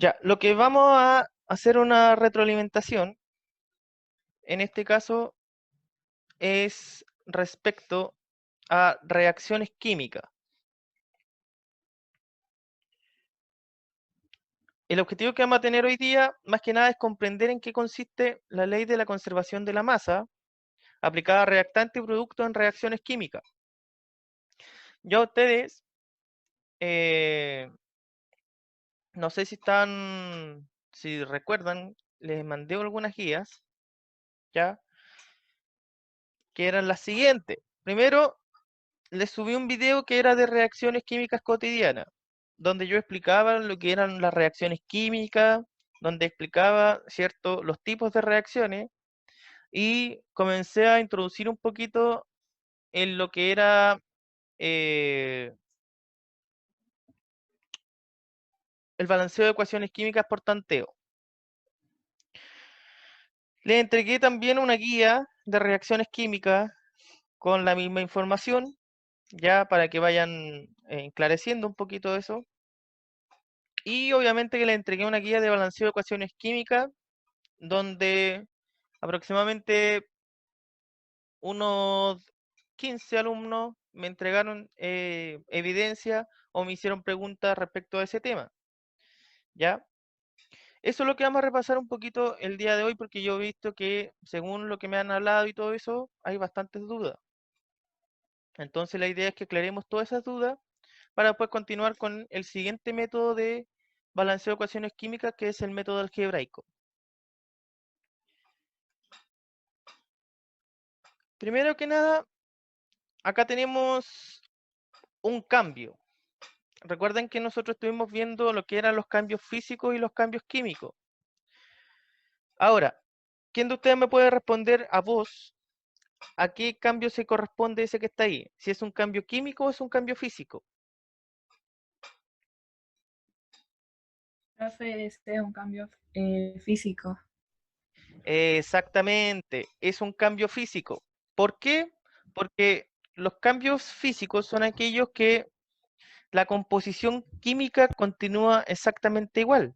Ya, lo que vamos a hacer una retroalimentación, en este caso, es respecto a reacciones químicas. El objetivo que vamos a tener hoy día, más que nada, es comprender en qué consiste la ley de la conservación de la masa aplicada a reactantes y productos en reacciones químicas. Ya ustedes, eh, no sé si recuerdan, les mandé algunas guías, ya, que eran las siguientes. Primero, les subí un video que era de reacciones químicas cotidianas, donde yo explicaba lo que eran las reacciones químicas, donde explicaba, ¿cierto?, los tipos de reacciones y comencé a introducir un poquito en lo que era eh, el balanceo de ecuaciones químicas por tanteo. Les entregué también una guía de reacciones químicas con la misma información, ya para que vayan enclareciendo un poquito eso. Y obviamente que les entregué una guía de balanceo de ecuaciones químicas donde aproximadamente unos 15 alumnos me entregaron evidencia o me hicieron preguntas respecto a ese tema, ¿ya? Eso es lo que vamos a repasar un poquito el día de hoy porque yo he visto que según lo que me han hablado y todo eso, hay bastantes dudas. Entonces la idea es que aclaremos todas esas dudas para después continuar con el siguiente método de balanceo de ecuaciones químicas, que es el método algebraico. Primero que nada, acá tenemos un cambio. Recuerden que nosotros estuvimos viendo lo que eran los cambios físicos y los cambios químicos. Ahora, ¿quién de ustedes me puede responder a vos a qué cambio se corresponde ese que está ahí? Si es un cambio químico o es un cambio físico. Profe, este es un cambio físico. Exactamente, es un cambio físico. ¿Por qué? Porque los cambios físicos son aquellos que la composición química continúa exactamente igual.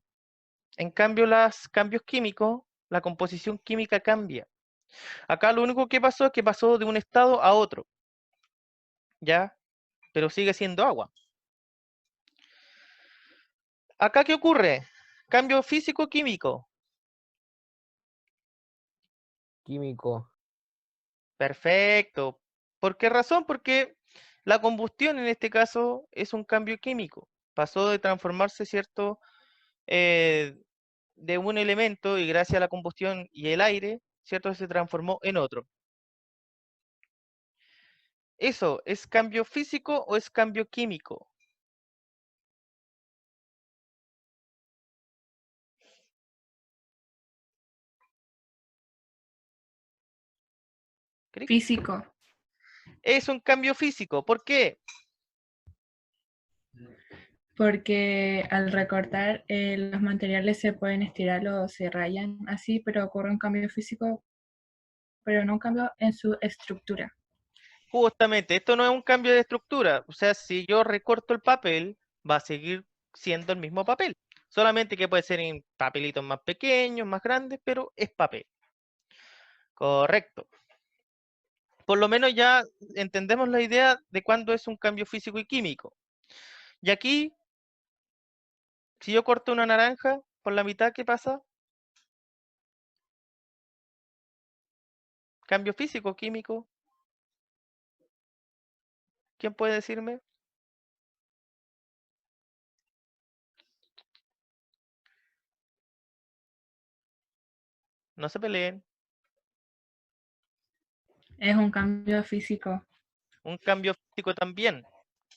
En cambio, los cambios químicos, la composición química cambia. Acá lo único que pasó es que pasó de un estado a otro, ¿ya? Pero sigue siendo agua. Acá, ¿qué ocurre? Cambio físico-químico. Químico. Perfecto. ¿Por qué razón? Porque la combustión en este caso es un cambio químico. Pasó de transformarse, ¿cierto? Eh, de un elemento y gracias a la combustión y el aire, ¿cierto? Se transformó en otro. ¿Eso es cambio físico o es cambio químico? ¿Cric? Físico, Es un cambio físico. ¿Por qué? porque al recortar los materiales se pueden estirar o se rayan así, pero ocurre un cambio físico, pero no un cambio en su estructura. Justamente, esto no es un cambio de estructura. O sea, si yo recorto el papel, va a seguir siendo el mismo papel. Solamente que puede ser en papelitos más pequeños, más grandes, pero es papel. Correcto. Por lo menos ya entendemos la idea de cuándo es un cambio físico y químico. Y aquí, si yo corto una naranja por la mitad, ¿qué pasa? Cambio físico, químico. ¿Quién puede decirme? No se peleen. Es un cambio físico. Un cambio físico también,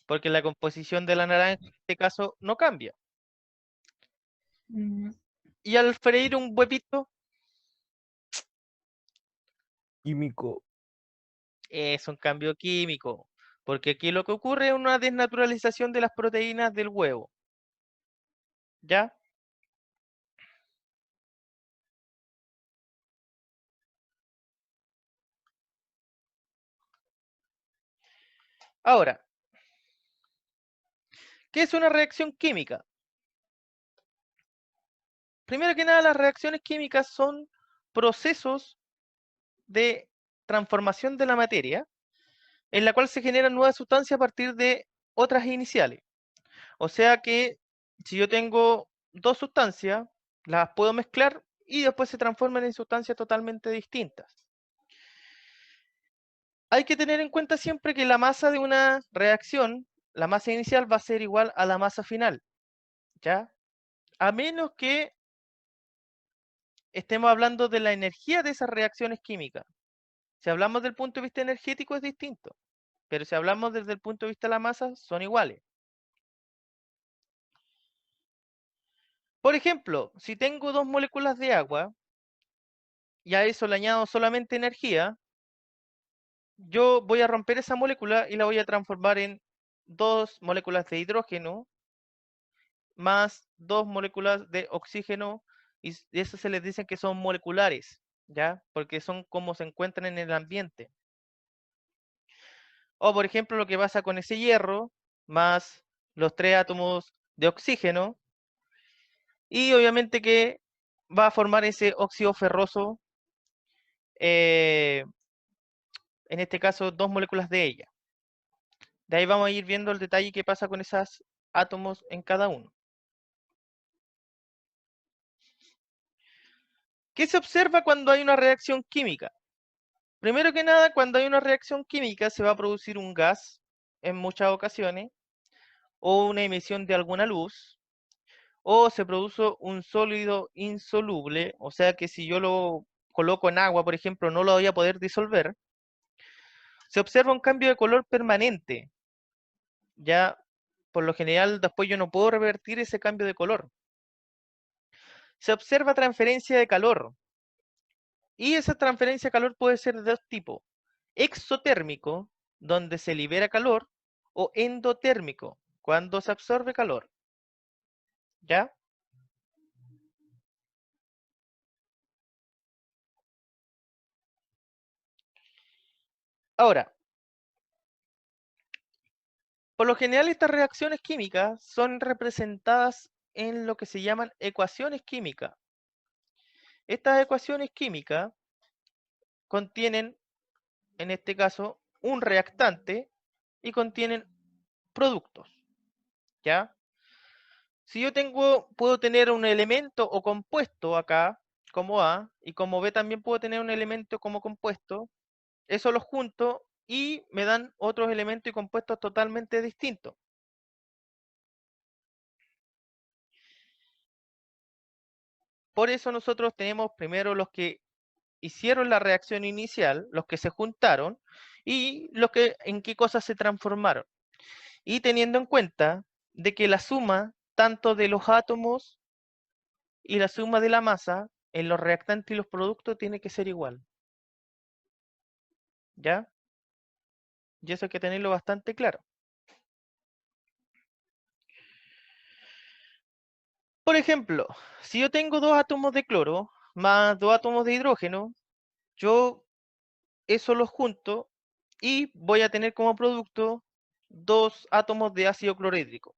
porque la composición de la naranja en este caso no cambia. Mm, Y al freír un huevito, Químico. es un cambio químico, porque aquí lo que ocurre es una desnaturalización de las proteínas del huevo. ¿Ya? Ahora, ¿qué es una reacción química? primero que nada, las reacciones químicas son procesos de transformación de la materia, en la cual se generan nuevas sustancias a partir de otras iniciales. O sea que si yo tengo dos sustancias, las puedo mezclar y después se transforman en sustancias totalmente distintas. Hay que tener en cuenta siempre que la masa de una reacción, la masa inicial va a ser igual a la masa final, ¿ya? A menos que estemos hablando de la energía de esas reacciones químicas. Si hablamos del punto de vista energético es distinto, pero si hablamos desde el punto de vista de la masa, son iguales. Por ejemplo, si tengo dos moléculas de agua y a eso le añado solamente energía, yo voy a romper esa molécula y la voy a transformar en dos moléculas de hidrógeno más dos moléculas de oxígeno, y eso se les dice que son moleculares, ¿ya? Porque son como se encuentran en el ambiente. O por ejemplo lo que pasa con ese hierro más los tres átomos de oxígeno, y obviamente que va a formar ese óxido ferroso, en este caso dos moléculas de ella. De ahí vamos a ir viendo el detalle que pasa con esos átomos en cada uno. ¿Qué se observa cuando hay una reacción química? Primero que nada, cuando hay una reacción química se va a producir un gas en muchas ocasiones, o una emisión de alguna luz, o se produce un sólido insoluble, o sea que si yo lo coloco en agua, por ejemplo, no lo voy a poder disolver. Se observa un cambio de color permanente. Ya, por lo general, después yo no puedo revertir ese cambio de color. Se observa transferencia de calor. Y esa transferencia de calor puede ser de dos tipos: exotérmico, donde se libera calor, o endotérmico, cuando se absorbe calor. ¿Ya? Ahora, por lo general estas reacciones químicas son representadas en lo que se llaman ecuaciones químicas. Estas ecuaciones químicas contienen, en este caso, un reactante y contienen productos. ¿Ya? Si yo puedo tener un elemento o compuesto acá, como A, y como B también puedo tener un elemento como compuesto, eso los junto y me dan otros elementos y compuestos totalmente distintos. Por eso nosotros tenemos primero los que hicieron la reacción inicial, los que se juntaron, y los que en qué cosas se transformaron. Y teniendo en cuenta de que la suma tanto de los átomos y la suma de la masa en los reactantes y los productos tiene que ser igual. ¿Ya? Y eso hay que tenerlo bastante claro. Por ejemplo, si yo tengo dos átomos de cloro más dos átomos de hidrógeno, yo eso los junto y voy a tener como producto dos átomos de ácido clorhídrico.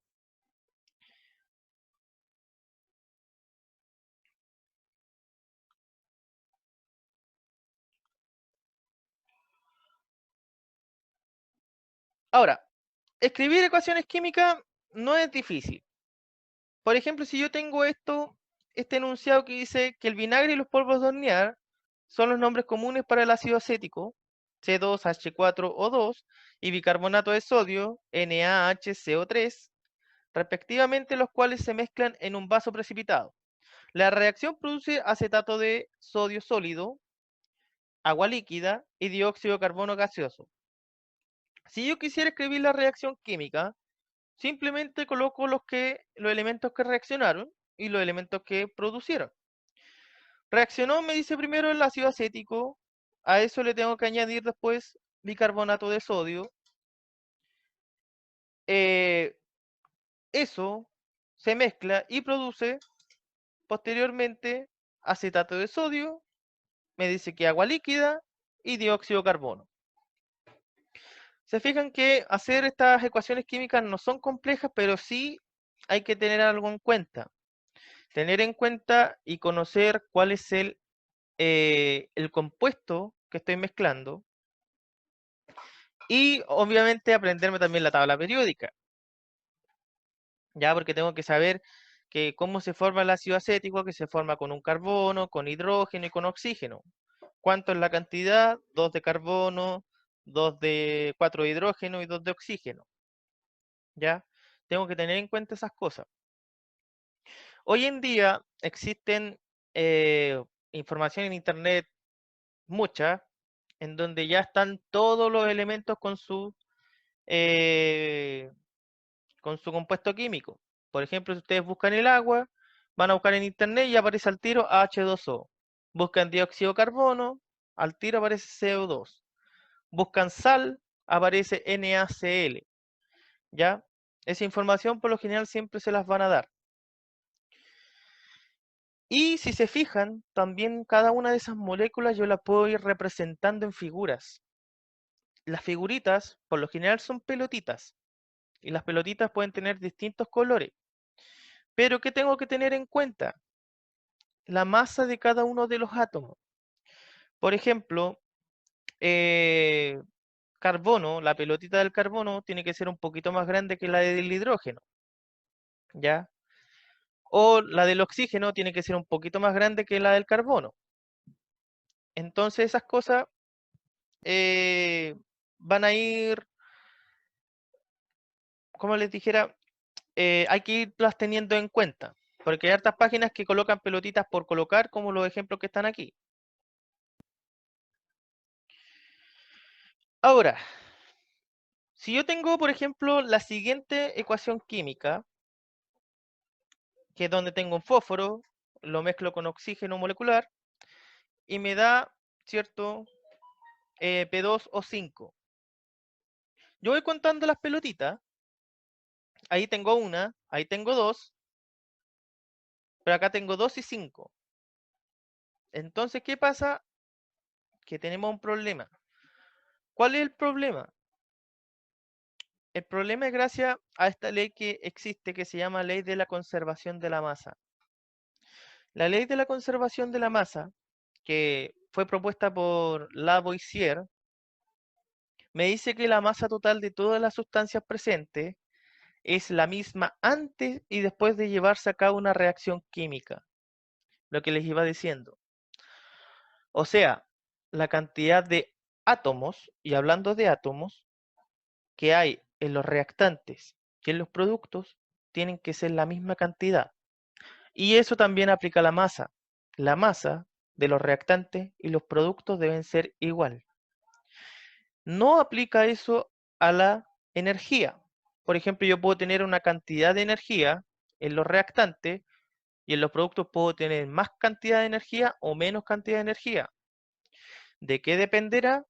Ahora, escribir ecuaciones químicas no es difícil. Por ejemplo, si yo tengo este enunciado que dice que el vinagre y los polvos de hornear son los nombres comunes para el ácido acético, C2H4O2, y bicarbonato de sodio, NaHCO3, respectivamente, los cuales se mezclan en un vaso precipitado. La reacción produce acetato de sodio sólido, agua líquida y dióxido de carbono gaseoso. Si yo quisiera escribir la reacción química, simplemente coloco los elementos que reaccionaron y los elementos que producieron. Reaccionó, me dice primero el ácido acético, a eso le tengo que añadir después bicarbonato de sodio. Eso se mezcla y produce posteriormente acetato de sodio, me dice que agua líquida y dióxido de carbono. Se fijan que hacer estas ecuaciones químicas no son complejas, pero sí hay que tener algo en cuenta. tener en cuenta y conocer cuál es el compuesto que estoy mezclando. Y obviamente aprenderme también la tabla periódica. Ya, porque tengo que saber cómo se forma el ácido acético, que se forma con un carbono, con hidrógeno y con oxígeno. ¿Cuánto es la cantidad? 2 de carbono, 4 de hidrógeno y 2 de oxígeno. ¿Ya? Tengo que tener en cuenta esas cosas. Hoy en día existen información en internet, mucha, en donde ya están todos los elementos con su compuesto químico. Por ejemplo, si ustedes buscan el agua, van a buscar en internet y aparece al tiro H2O. Buscan dióxido de carbono, al tiro aparece CO2. Buscan sal, aparece NaCl. ¿Ya? Esa información por lo general siempre se las van a dar. Y si se fijan, también cada una de esas moléculas yo la puedo ir representando en figuras. Las figuritas por lo general son pelotitas. Y las pelotitas pueden tener distintos colores. Pero ¿qué tengo que tener en cuenta? La masa de cada uno de los átomos. Por ejemplo, carbono, la pelotita del carbono tiene que ser un poquito más grande que la del hidrógeno, ¿ya? O la del oxígeno tiene que ser un poquito más grande que la del carbono. Entonces esas cosas van a ir, como les dijera, hay que irlas teniendo en cuenta, porque hay hartas páginas que colocan pelotitas por colocar, como los ejemplos que están aquí. Ahora, si yo tengo, por ejemplo, la siguiente ecuación química, que es donde tengo un fósforo, lo mezclo con oxígeno molecular y me da, ¿cierto? P2O5. Yo voy contando las pelotitas, ahí tengo una, ahí tengo dos, pero acá tengo 2 y 5. Entonces, ¿qué pasa? Que tenemos un problema. ¿Cuál es el problema? El problema es gracias a esta ley que existe, que se llama Ley de la Conservación de la Masa. La Ley de la Conservación de la Masa, que fue propuesta por Lavoisier, me dice que la masa total de todas las sustancias presentes es la misma antes y después de llevarse a cabo una reacción química, lo que les iba diciendo. O sea, la cantidad de átomos, y hablando de átomos, que hay en los reactantes y en los productos, tienen que ser la misma cantidad. Y eso también aplica a la masa. La masa de los reactantes y los productos deben ser igual. No aplica eso a la energía. Por ejemplo, yo puedo tener una cantidad de energía en los reactantes y en los productos puedo tener más cantidad de energía o menos cantidad de energía. ¿De qué dependerá?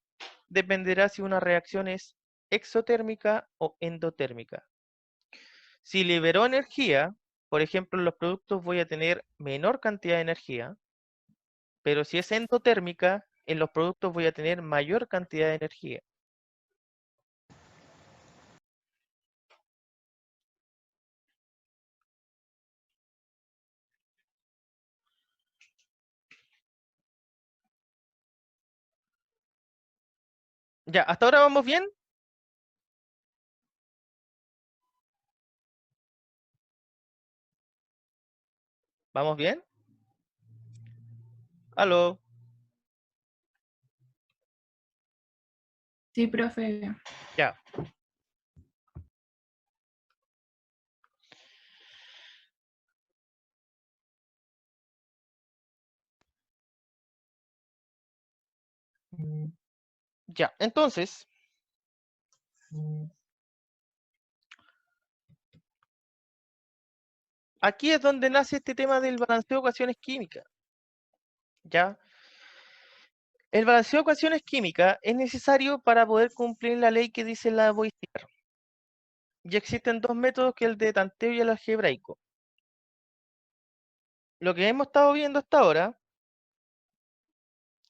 Dependerá si una reacción es exotérmica o endotérmica. Si liberó energía, por ejemplo, en los productos voy a tener menor cantidad de energía, pero si es endotérmica, en los productos voy a tener mayor cantidad de energía. Ya, ¿hasta ahora vamos bien? ¿Vamos bien? ¿Aló? Sí, profe. Ya. Ya, entonces, aquí es donde nace este tema del balanceo de ecuaciones químicas. ¿Ya? El balanceo de ecuaciones químicas es necesario para poder cumplir la ley que dice Lavoisier. Y existen dos métodos, que es el de tanteo y el algebraico. Lo que hemos estado viendo hasta ahora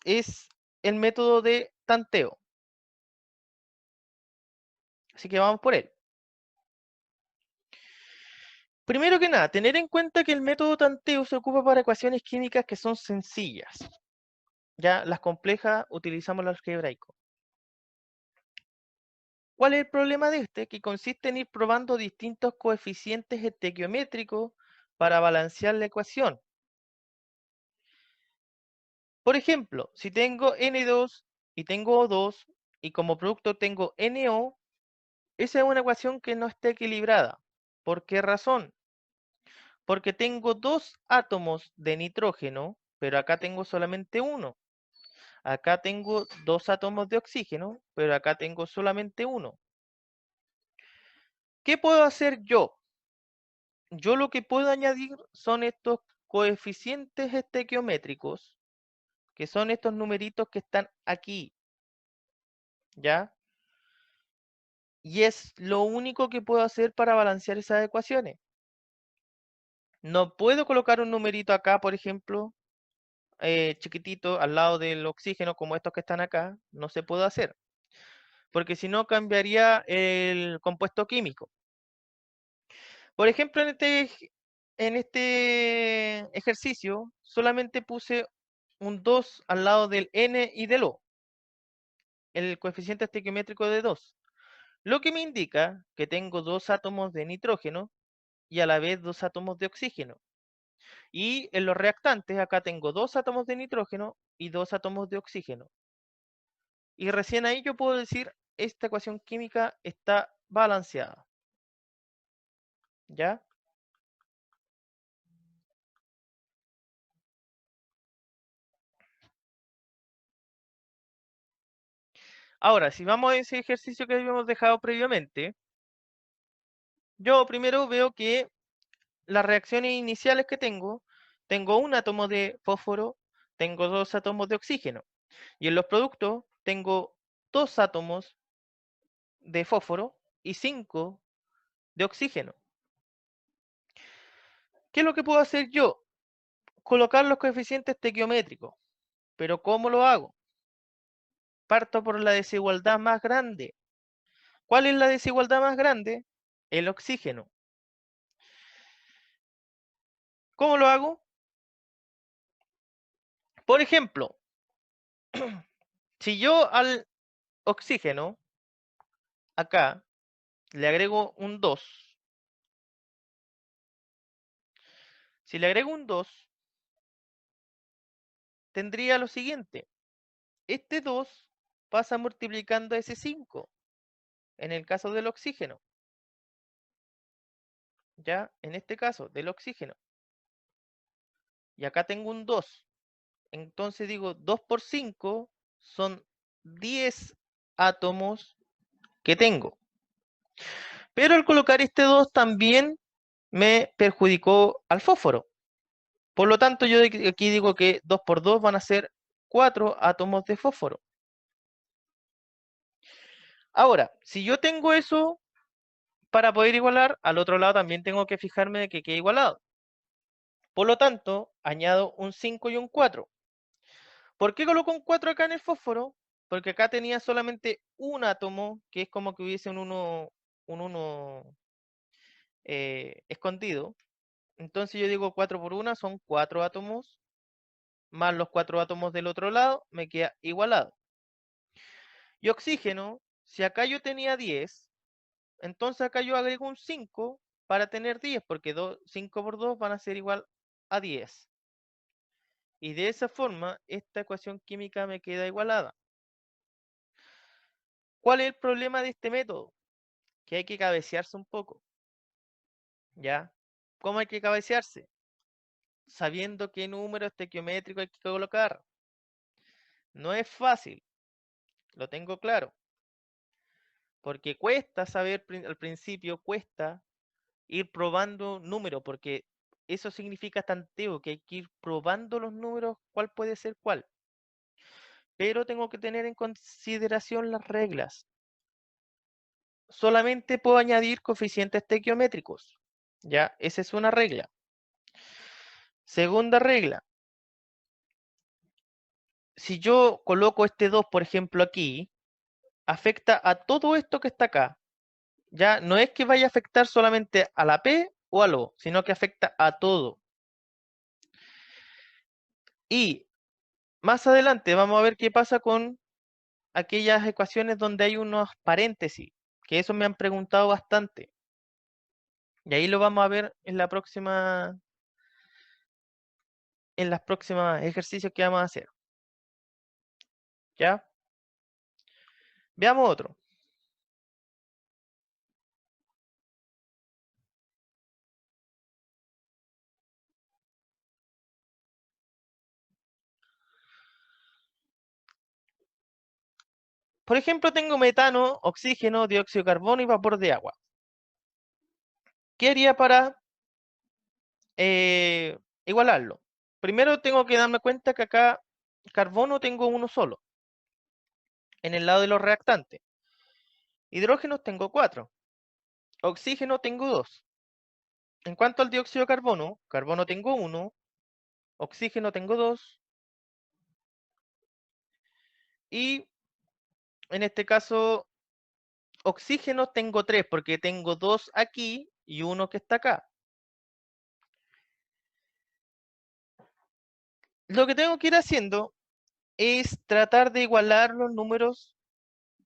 es el método de tanteo. Así que vamos por él. Primero que nada, tener en cuenta que el método tanteo se ocupa para ecuaciones químicas que son sencillas. Ya las complejas utilizamos el algebraico. ¿Cuál es el problema de este? Que consiste en ir probando distintos coeficientes estequiométricos para balancear la ecuación. Por ejemplo, si tengo N2 y tengo O2 y como producto tengo NO, esa es una ecuación que no está equilibrada. ¿Por qué razón? Porque tengo dos átomos de nitrógeno, pero acá tengo solamente uno. Acá tengo dos átomos de oxígeno, pero acá tengo solamente uno. ¿Qué puedo hacer yo? Yo lo que puedo añadir son estos coeficientes estequiométricos, que son estos numeritos que están aquí. ¿Ya? Y es lo único que puedo hacer para balancear esas ecuaciones. No puedo colocar un numerito acá, por ejemplo, chiquitito, al lado del oxígeno, como estos que están acá. No se puede hacer. Porque si no, cambiaría el compuesto químico. Por ejemplo, en este ejercicio, solamente puse un 2 al lado del N y del O. El coeficiente estequiométrico de 2. Lo que me indica que tengo dos átomos de nitrógeno y a la vez dos átomos de oxígeno. Y en los reactantes acá tengo dos átomos de nitrógeno y dos átomos de oxígeno. Y recién ahí yo puedo decir, esta ecuación química está balanceada. ¿Ya? Ahora, si vamos a ese ejercicio que habíamos dejado previamente, yo primero veo que las reacciones iniciales que tengo un átomo de fósforo, tengo dos átomos de oxígeno. Y en los productos tengo dos átomos de fósforo y 5 de oxígeno. ¿Qué es lo que puedo hacer yo? Colocar los coeficientes estequiométricos. ¿Pero cómo lo hago? Parto por la desigualdad más grande. ¿Cuál es la desigualdad más grande? El oxígeno. ¿Cómo lo hago? Por ejemplo, si yo al oxígeno, acá, le agrego un 2. Si le agrego un 2, tendría lo siguiente. Este 2 pasa multiplicando ese 5, en el caso del oxígeno. ¿Ya? En este caso, del oxígeno. Y acá tengo un 2. Entonces digo, 2 por 5 son 10 átomos que tengo. Pero al colocar este 2 también me perjudicó al fósforo. Por lo tanto, yo aquí digo que 2 por 2 van a ser 4 átomos de fósforo. Ahora, si yo tengo eso, para poder igualar, al otro lado también tengo que fijarme de que quede igualado. Por lo tanto, añado un 5 y un 4. ¿Por qué coloco un 4 acá en el fósforo? Porque acá tenía solamente un átomo, que es como que hubiese un 1 escondido. Entonces yo digo 4 por 1 son 4 átomos, más los 4 átomos del otro lado, me queda igualado. Y oxígeno, si acá yo tenía 10, entonces acá yo agrego un 5 para tener 10, porque 5 por 2 van a ser igual a 10. Y de esa forma, esta ecuación química me queda igualada. ¿Cuál es el problema de este método? Que hay que cabecearse un poco. ¿Ya? ¿Cómo hay que cabecearse? Sabiendo qué número estequiométrico hay que colocar. No es fácil, lo tengo claro. Porque cuesta saber, al principio cuesta ir probando números, porque eso significa tanteo, que hay que ir probando los números, cuál puede ser cuál. Pero tengo que tener en consideración las reglas. Solamente puedo añadir coeficientes estequiométricos. ¿Ya? Esa es una regla. Segunda regla. Si yo coloco este 2, por ejemplo, aquí, afecta a todo esto que está acá. Ya no es que vaya a afectar solamente a la P o algo, sino que afecta a todo. Y más adelante vamos a ver qué pasa con aquellas ecuaciones donde hay unos paréntesis, que eso me han preguntado bastante. Y ahí lo vamos a ver en la próxima, en las próximas ejercicios que vamos a hacer. ¿Ya? Veamos otro. Por ejemplo, tengo metano, oxígeno, dióxido de carbono y vapor de agua. ¿Qué haría para igualarlo? Primero tengo que darme cuenta que acá carbono tengo uno solo, en el lado de los reactantes. Hidrógenos tengo 4. Oxígeno tengo 2. En cuanto al dióxido de carbono, carbono tengo 1. Oxígeno tengo 2. Y en este caso, oxígeno tengo 3 porque tengo 2 aquí y 1 que está acá. Lo que tengo que ir haciendo es tratar de igualar los números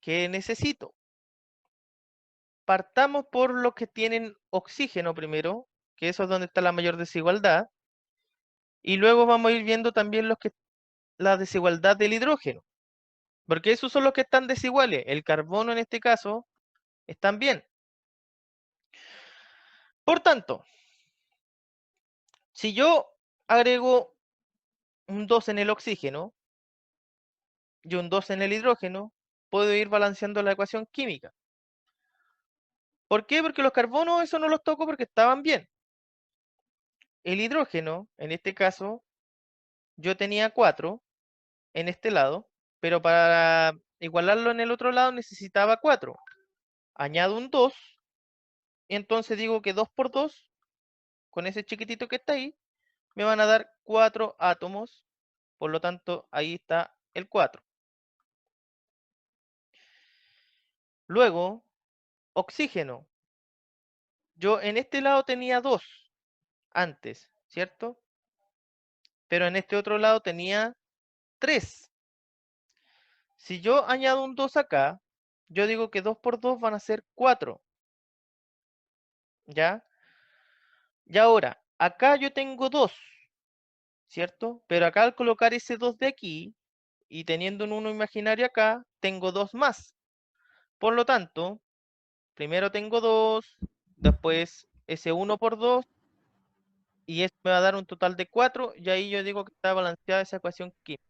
que necesito. Partamos por los que tienen oxígeno primero, que eso es donde está la mayor desigualdad. Y luego vamos a ir viendo también la desigualdad del hidrógeno. Porque esos son los que están desiguales. El carbono en este caso están bien. Por tanto, si yo agrego un 2 en el oxígeno y un 2 en el hidrógeno, puedo ir balanceando la ecuación química. ¿Por qué? Porque los carbonos eso no los toco porque estaban bien. El hidrógeno, en este caso, yo tenía 4 en este lado, pero para igualarlo en el otro lado necesitaba 4. Añado un 2, y entonces digo que 2 por 2, con ese chiquitito que está ahí, me van a dar 4 átomos, por lo tanto ahí está el 4. Luego, oxígeno. Yo en este lado tenía 2 antes, ¿cierto? Pero en este otro lado tenía 3. Si yo añado un 2 acá, yo digo que 2 por 2 van a ser 4. ¿Ya? Y ahora, acá yo tengo 2, ¿cierto? Pero acá al colocar ese 2 de aquí y teniendo un 1 imaginario acá, tengo 2 más. Por lo tanto, primero tengo 2, después ese 1 por 2, y eso me va a dar un total de 4, y ahí yo digo que está balanceada esa ecuación química.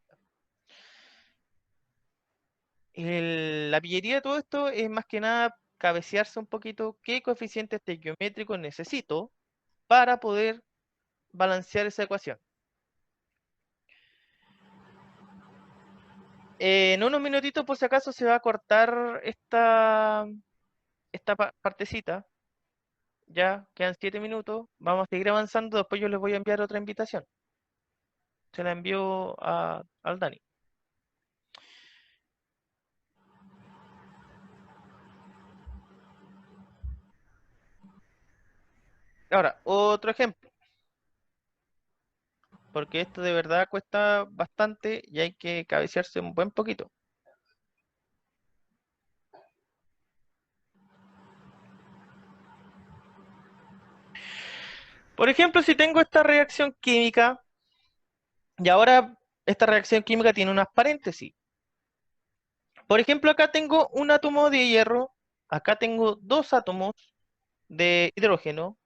La pillería de todo esto es más que nada cabecearse un poquito qué coeficientes estequiométricos necesito para poder balancear esa ecuación. En unos minutitos, por si acaso, se va a cortar esta partecita. Ya quedan 7 minutos. Vamos a seguir avanzando. Después yo les voy a enviar otra invitación. Se la envío al Dani. Ahora, otro ejemplo. Porque esto de verdad cuesta bastante y hay que cabecearse un buen poquito. Por ejemplo, si tengo esta reacción química y ahora esta reacción química tiene unas paréntesis. Por ejemplo, acá tengo un átomo de hierro, acá tengo 2 átomos de hidrógeno,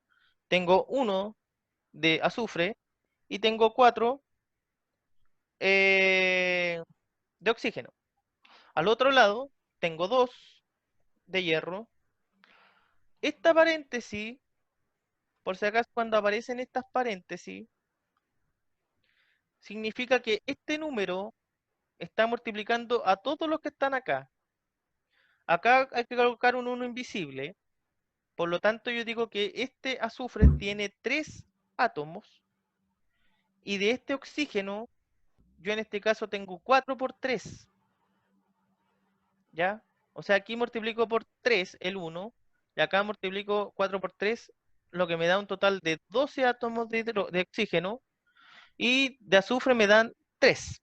tengo 1 de azufre y tengo 4 de oxígeno. Al otro lado tengo 2 de hierro. Esta paréntesis, por si acaso cuando aparecen estas paréntesis, significa que este número está multiplicando a todos los que están acá. Acá hay que colocar un 1 invisible. Por lo tanto, yo digo que este azufre tiene 3 átomos. Y de este oxígeno, yo en este caso tengo 4 por 3. ¿Ya? O sea, aquí multiplico por 3 el 1. Y acá multiplico 4 por 3 lo que me da un total de 12 átomos de oxígeno, y de azufre me dan 3.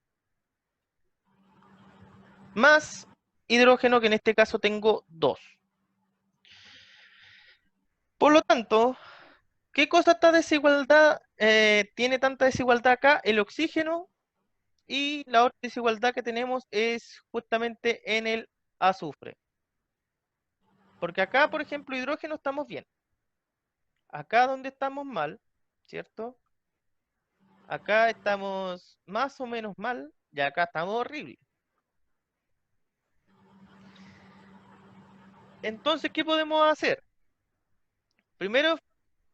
Más hidrógeno, que en este caso tengo 2. Por lo tanto, ¿qué cosa esta desigualdad tiene tanta desigualdad acá? El oxígeno, y la otra desigualdad que tenemos es justamente en el azufre. Porque acá, por ejemplo, hidrógeno estamos bien. Acá donde estamos mal, ¿cierto? Acá estamos más o menos mal, y acá estamos horrible. Entonces, ¿qué podemos hacer? Primero,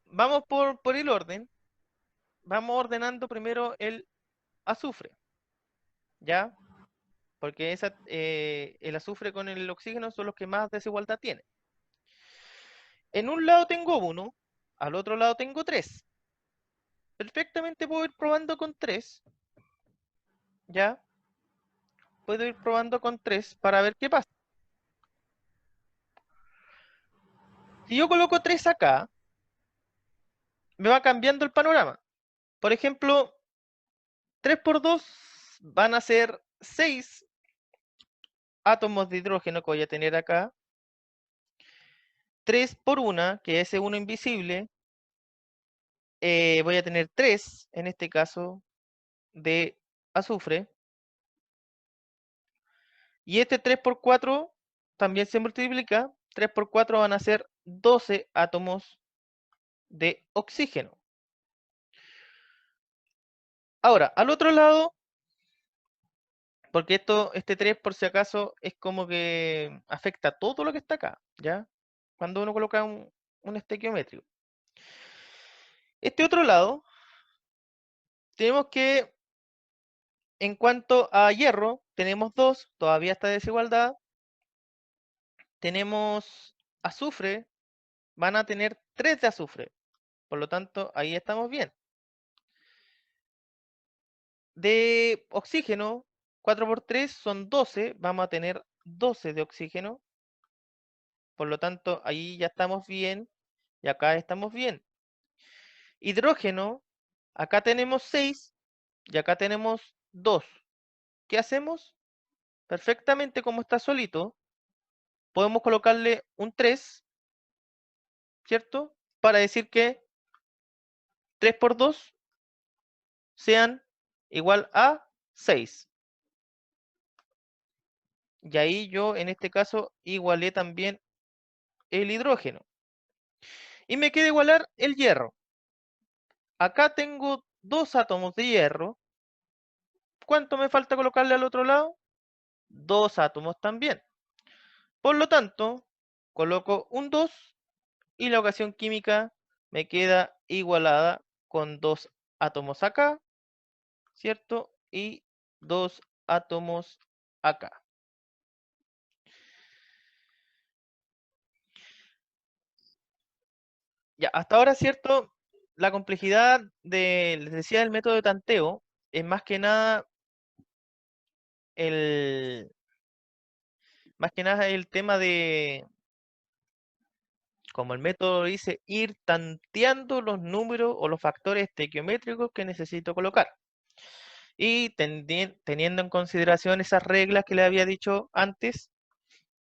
vamos por el orden. Vamos ordenando primero el azufre, ¿ya? Porque el azufre con el oxígeno son los que más desigualdad tienen. En un lado tengo 1, al otro lado tengo 3. Perfectamente puedo ir probando con 3, ¿ya? Puedo ir probando con 3 para ver qué pasa. Si yo coloco 3 acá, me va cambiando el panorama. Por ejemplo, 3 por 2 van a ser 6 átomos de hidrógeno que voy a tener acá. 3 por 1, que es ese 1 invisible, voy a tener 3, en este caso, de azufre. Y este 3 por 4 también se multiplica. 3 por 4 van a ser 12 átomos de oxígeno. Ahora, al otro lado, porque este 3 por si acaso es como que afecta todo lo que está acá, ¿ya? Cuando uno coloca un estequiométrico. Este otro lado, tenemos que, en cuanto a hierro, tenemos 2, todavía está desigualdad. Tenemos azufre, van a tener 3 de azufre. Por lo tanto, ahí estamos bien. De oxígeno, 4 por 3 son 12, vamos a tener 12 de oxígeno. Por lo tanto, ahí ya estamos bien y acá estamos bien. Hidrógeno, acá tenemos 6 y acá tenemos 2. ¿Qué hacemos? Perfectamente, como está solito, podemos colocarle un 3, ¿cierto? Para decir que 3 por 2 sean igual a 6. Y ahí yo, en este caso, igualé también el hidrógeno. Y me queda igualar el hierro. Acá tengo 2 átomos de hierro. ¿Cuánto me falta colocarle al otro lado? 2 átomos también. Por lo tanto, coloco un 2 y la ecuación química me queda igualada con 2 átomos acá, ¿cierto? Y 2 átomos acá. Ya, hasta ahora, ¿cierto? La complejidad les decía, del método de tanteo es más que nada el, tema de, como el método dice, ir tanteando los números o los factores estequiométricos que necesito colocar. Y teniendo en consideración esas reglas que le había dicho antes,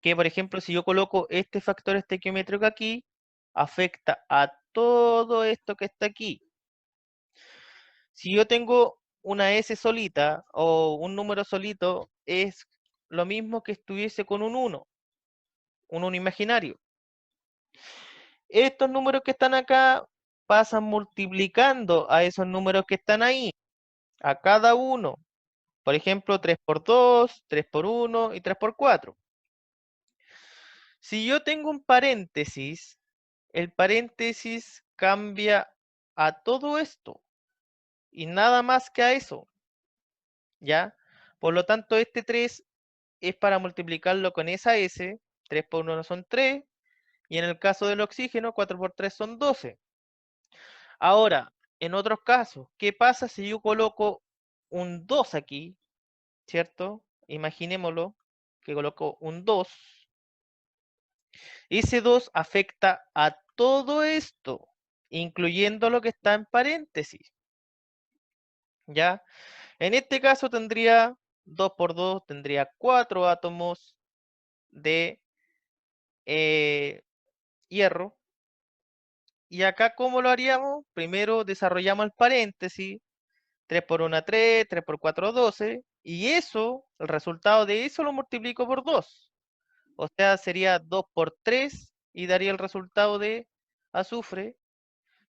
que por ejemplo, si yo coloco este factor estequiométrico aquí, afecta a todo esto que está aquí. Si yo tengo una S solita o un número solito, es lo mismo que estuviese con un 1 imaginario. Estos números que están acá pasan multiplicando a esos números que están ahí, a cada uno. Por ejemplo, 3 por 2, 3 por 1 y 3 por 4. Si yo tengo un paréntesis, el paréntesis cambia a todo esto y nada más que a eso, ¿ya? Por lo tanto, este 3 es para multiplicarlo con esa S. 3 por 1 son 3, y en el caso del oxígeno, 4 por 3 son 12. Ahora, en otros casos, ¿qué pasa si yo coloco un 2 aquí? ¿Cierto? Imaginémoslo, que coloco un 2. Ese 2 afecta a todo esto. incluyendo lo que está en paréntesis. ¿Ya? En este caso tendría 2 por 2, tendría 4 átomos de hierro. Y acá, ¿cómo lo haríamos? Primero desarrollamos el paréntesis, 3 por 1, 3, 3 por 4, 12, y eso, el resultado de eso lo multiplico por 2. O sea, sería 2 por 3 y daría el resultado de azufre.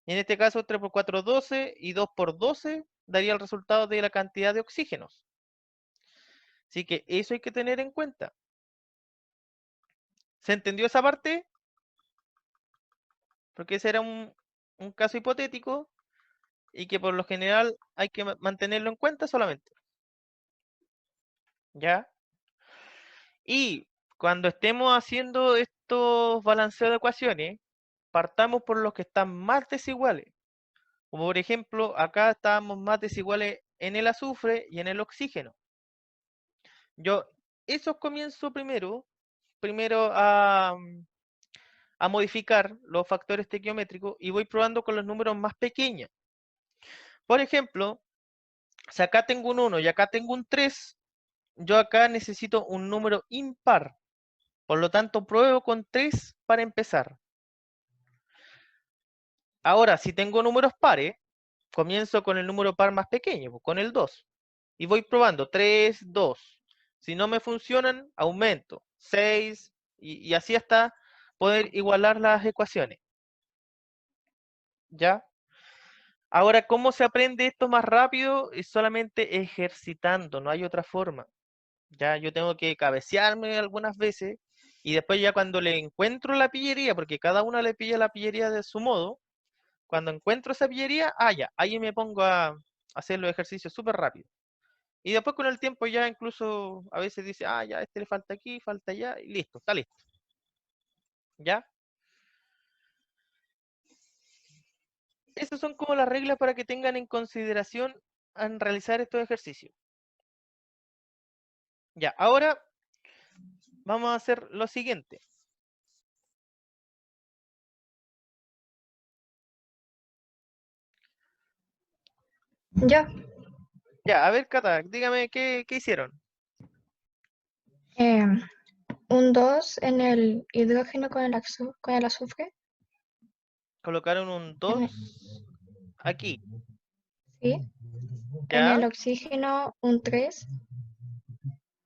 Y en este caso, 3 por 4, 12 y 2 por 12 daría el resultado de la cantidad de oxígenos. Así que eso hay que tener en cuenta. ¿Se entendió esa parte? Porque ese era un caso hipotético y que por lo general hay que mantenerlo en cuenta solamente. ¿Ya? Y cuando estemos haciendo estos balanceos de ecuaciones, partamos por los que están más desiguales. Como por ejemplo, acá estábamos más desiguales en el azufre y en el oxígeno. Yo esos comienzo primero a modificar los factores estequiométricos y voy probando con los números más pequeños. Por ejemplo, si acá tengo un 1 y acá tengo un 3, yo acá necesito un número impar. Por lo tanto, pruebo con 3 para empezar. Ahora, si tengo números pares, comienzo con el número par más pequeño, con el 2. Y voy probando 3, 2. Si no me funcionan, aumento 6 y así hasta poder igualar las ecuaciones. ¿Ya? Ahora, ¿cómo se aprende esto más rápido? Es solamente ejercitando, no hay otra forma. Ya yo tengo que cabecearme algunas veces y después ya cuando le encuentro la pillería, porque cada uno le pilla la pillería de su modo, cuando encuentro esa pillería, ya, ahí me pongo a hacer los ejercicios súper rápido. Y después con el tiempo ya incluso a veces dice, ya, este le falta aquí, falta allá, y listo, está listo. ¿Ya? Esas son como las reglas para que tengan en consideración al realizar estos ejercicios. Ya, ahora vamos a hacer lo siguiente. Ya. Ya, a ver, Cata, dígame qué hicieron. Un 2 en el hidrógeno con el azufre. Colocaron un En 2 el- aquí, sí. En el ¿ya? oxígeno un 3.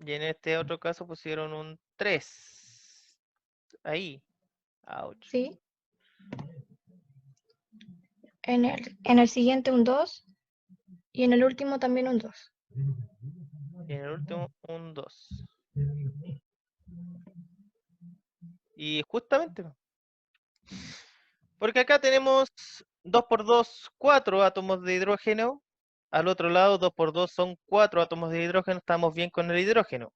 Y en este otro caso pusieron un 3. Ahí. Ouch. Sí. En el siguiente un 2. Y en el último también un 2. Y en el último un 2. Y justamente, porque acá tenemos 2 por 2, 4 átomos de hidrógeno. Al otro lado, 2 por 2 son 4 átomos de hidrógeno. Estamos bien con el hidrógeno.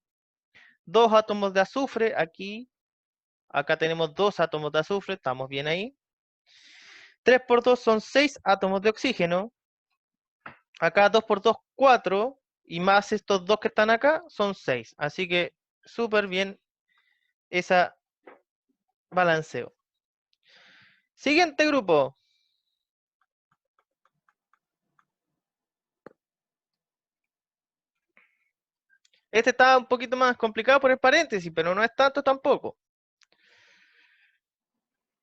2 átomos de azufre aquí. Acá tenemos 2 átomos de azufre. Estamos bien ahí. 3 por 2 son 6 átomos de oxígeno. Acá 2 por 2, 4. Y más estos 2 que están acá son 6. Así que súper bien ese balanceo. Siguiente grupo. Este está un poquito más complicado por el paréntesis, pero no es tanto tampoco.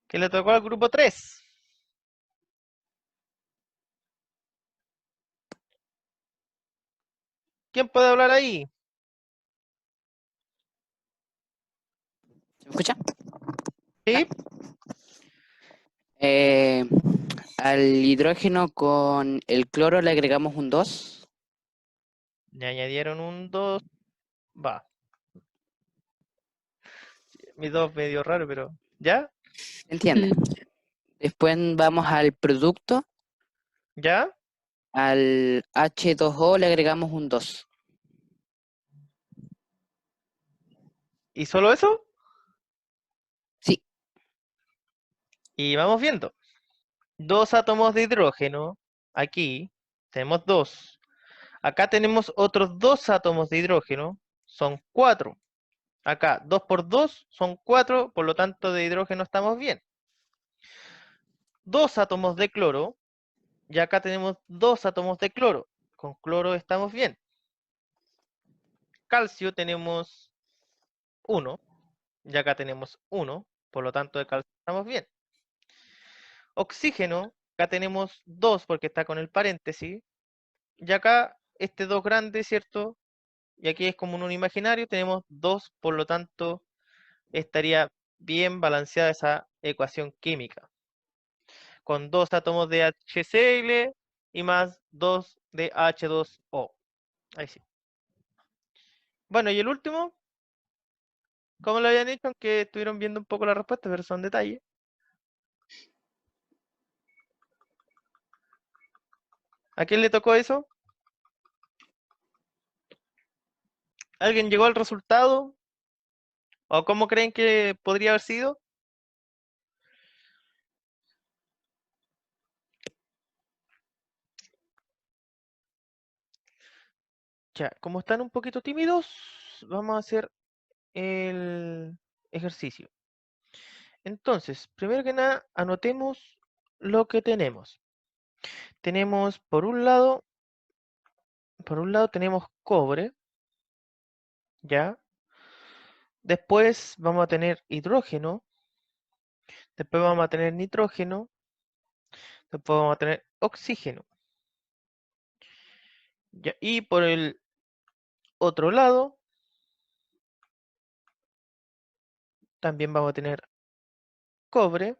Que le tocó al grupo 3. ¿Quién puede hablar ahí? ¿Se me escucha? ¿Sí? Al hidrógeno con el cloro le agregamos un 2. Le añadieron un 2. Va. Mi 2 medio raro, pero. ¿Ya? ¿Se entiende? Después vamos al producto. ¿Ya? Al H2O le agregamos un 2. ¿Y solo eso? Sí. Y vamos viendo. 2 átomos de hidrógeno. Aquí tenemos 2. Acá tenemos otros 2 átomos de hidrógeno. Son 4. Acá 2 por 2 son 4. Por lo tanto, de hidrógeno estamos bien. 2 átomos de cloro, y acá tenemos 2 átomos de cloro. Con cloro estamos bien. Calcio tenemos 1, y acá tenemos 1, por lo tanto de calcio estamos bien. Oxígeno, acá tenemos 2 porque está con el paréntesis, y acá este 2 grande, ¿cierto? Y aquí es como un imaginario, tenemos 2, por lo tanto estaría bien balanceada esa ecuación química, con 2 átomos de HCl y más 2 de H2O. Ahí sí. Bueno, y el último, como lo habían dicho, aunque estuvieron viendo un poco la respuesta, pero son detalles. ¿A quién le tocó eso? ¿Alguien llegó al resultado? ¿O cómo creen que podría haber sido? Ya, como están un poquito tímidos, vamos a hacer el ejercicio. Entonces, primero que nada, anotemos lo que tenemos. Tenemos por un lado tenemos cobre, ¿ya? Después vamos a tener hidrógeno, después vamos a tener nitrógeno, después vamos a tener oxígeno. ¿Ya? Y por el otro lado, también vamos a tener cobre,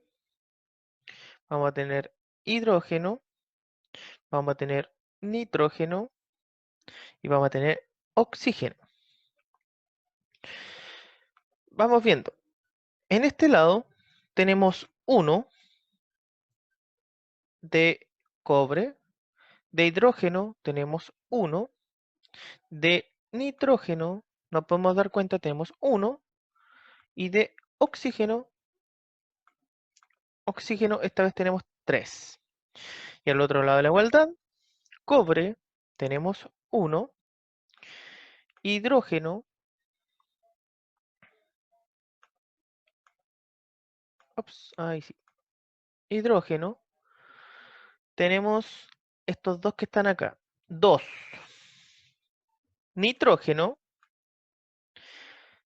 vamos a tener hidrógeno, vamos a tener nitrógeno y vamos a tener oxígeno. Vamos viendo. En este lado tenemos 1 de cobre, de hidrógeno tenemos 1, de nitrógeno nos podemos dar cuenta tenemos 1 y de oxígeno esta vez tenemos 3. Y al otro lado de la igualdad, cobre tenemos 1, hidrógeno, ahí sí, hidrógeno, tenemos estos dos que están acá, 2. Nitrógeno,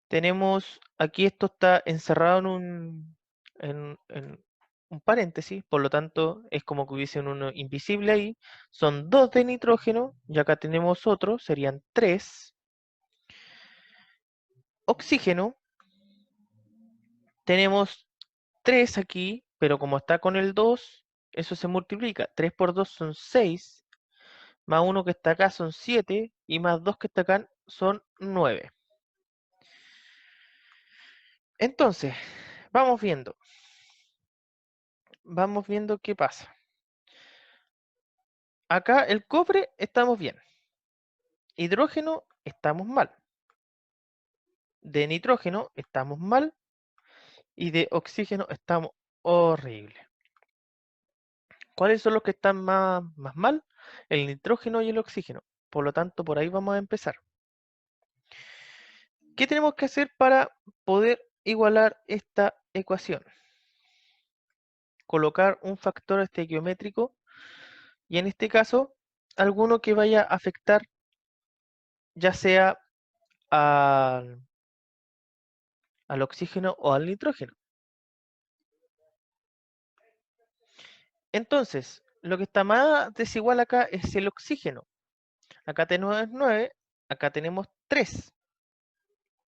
tenemos, aquí esto está encerrado en un paréntesis, por lo tanto es como que hubiese un uno invisible ahí, son 2 de nitrógeno, y acá tenemos otro, serían 3. Oxígeno, tenemos 3 aquí, pero como está con el 2, eso se multiplica, 3 por 2 son 6, más 1 que está acá son 7, y más 2 que está acá son 9. Entonces, vamos viendo qué pasa. Acá el cobre estamos bien. Hidrógeno estamos mal. De nitrógeno estamos mal. Y de oxígeno estamos horrible. ¿Cuáles son los que están más mal? El nitrógeno y el oxígeno. Por lo tanto, por ahí vamos a empezar. ¿Qué tenemos que hacer para poder igualar esta ecuación? Colocar un factor estequiométrico y en este caso, alguno que vaya a afectar ya sea al oxígeno o al nitrógeno. Entonces, lo que está más desigual acá es el oxígeno. Acá tenemos 9, acá tenemos 3.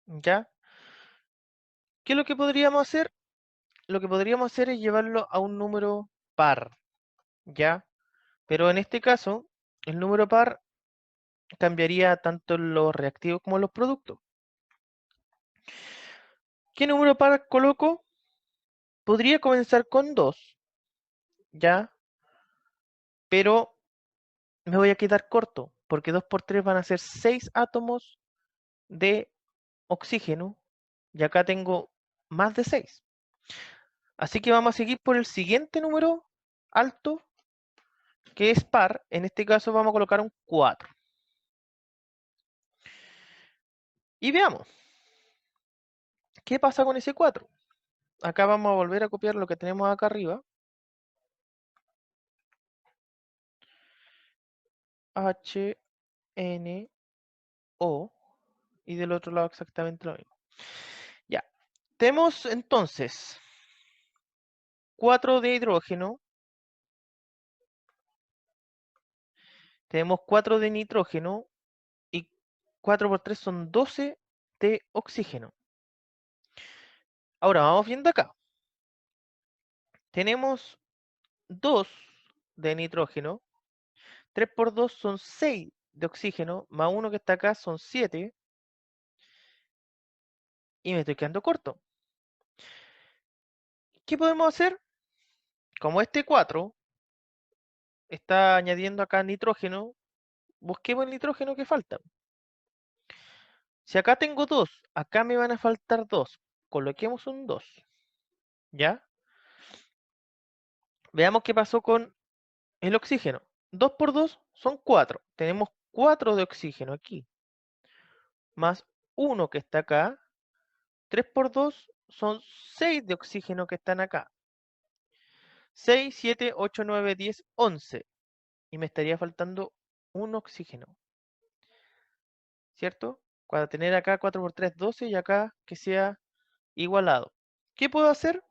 ¿Ya? ¿Qué es lo que podríamos hacer? Lo que podríamos hacer es llevarlo a un número par. ¿Ya? Pero en este caso, el número par cambiaría tanto los reactivos como los productos. ¿Qué número par coloco? Podría comenzar con 2. ¿Ya? Pero me voy a quedar corto, porque 2 por 3 van a ser 6 átomos de oxígeno, y acá tengo más de 6. Así que vamos a seguir por el siguiente número alto, que es par. En este caso vamos a colocar un 4. Y veamos, ¿qué pasa con ese 4? Acá vamos a volver a copiar lo que tenemos acá arriba. O, y del otro lado exactamente lo mismo. Ya. Tenemos entonces 4 de hidrógeno. Tenemos 4 de nitrógeno y 4 por 3 son 12 de oxígeno. Ahora vamos viendo acá. Tenemos 2 de nitrógeno, 3 por 2 son 6 de oxígeno, más 1 que está acá son 7. Y me estoy quedando corto. ¿Qué podemos hacer? Como este 4 está añadiendo acá nitrógeno, busquemos el nitrógeno que falta. Si acá tengo 2, acá me van a faltar 2. Coloquemos un 2. ¿Ya? Veamos qué pasó con el oxígeno. 2 por 2 son 4. Tenemos 4 de oxígeno aquí. Más 1 que está acá. 3 por 2 son 6 de oxígeno que están acá. 6, 7, 8, 9, 10, 11. Y me estaría faltando un oxígeno. ¿Cierto? Para tener acá 4 por 3, 12 y acá que sea igualado. ¿Qué puedo hacer?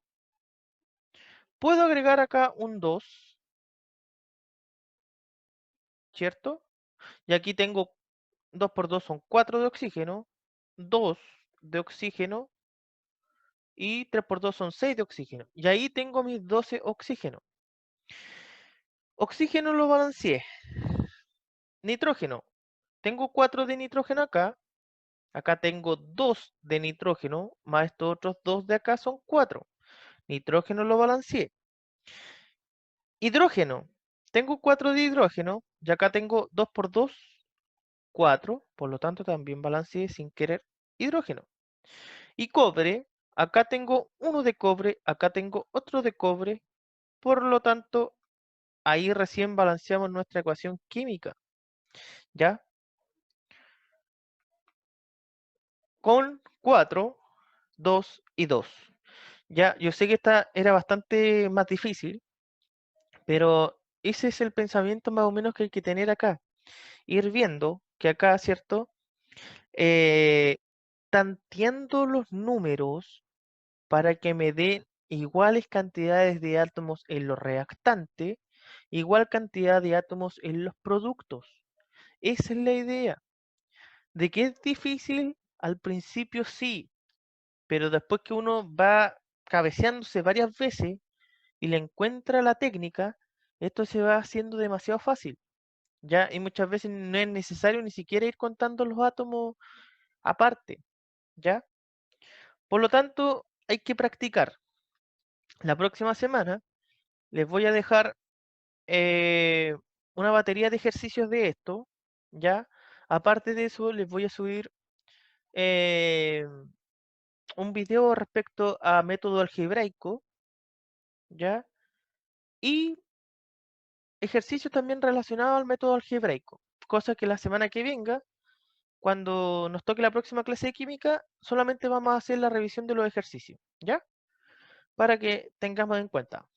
Puedo agregar acá un 2, ¿cierto? Y aquí tengo 2 por 2 son 4 de oxígeno, 2 de oxígeno y 3 por 2 son 6 de oxígeno. Y ahí tengo mis 12 oxígeno. Oxígeno lo balanceé. Nitrógeno. Tengo 4 de nitrógeno acá. Acá tengo 2 de nitrógeno, más estos otros 2 de acá son 4. Nitrógeno lo balanceé. Hidrógeno. Tengo 4 de hidrógeno, y acá tengo 2 por 2, 4. Por lo tanto, también balanceé sin querer hidrógeno. Y cobre. Acá tengo uno de cobre, acá tengo otro de cobre. Por lo tanto, ahí recién balanceamos nuestra ecuación química. ¿Ya? Con 4, 2 y 2. Ya, yo sé que esta era bastante más difícil, pero ese es el pensamiento más o menos que hay que tener acá. Ir viendo que acá, ¿cierto? Tanteando los números para que me den iguales cantidades de átomos en los reactantes, igual cantidad de átomos en los productos. Esa es la idea. De que es difícil, al principio sí, pero después que uno va cabeceándose varias veces y le encuentra la técnica, esto se va haciendo demasiado fácil. ¿Ya? Y muchas veces no es necesario ni siquiera ir contando los átomos aparte. ¿Ya? Por lo tanto, hay que practicar. La próxima semana les voy a dejar eh, una batería de ejercicios de esto, ¿ya? Aparte de eso, les voy a subir eh, un video respecto a método algebraico, ¿ya? Y ejercicios también relacionados al método algebraico, cosa que la semana que venga, cuando nos toque la próxima clase de química, solamente vamos a hacer la revisión de los ejercicios, ¿ya? Para que tengamos en cuenta.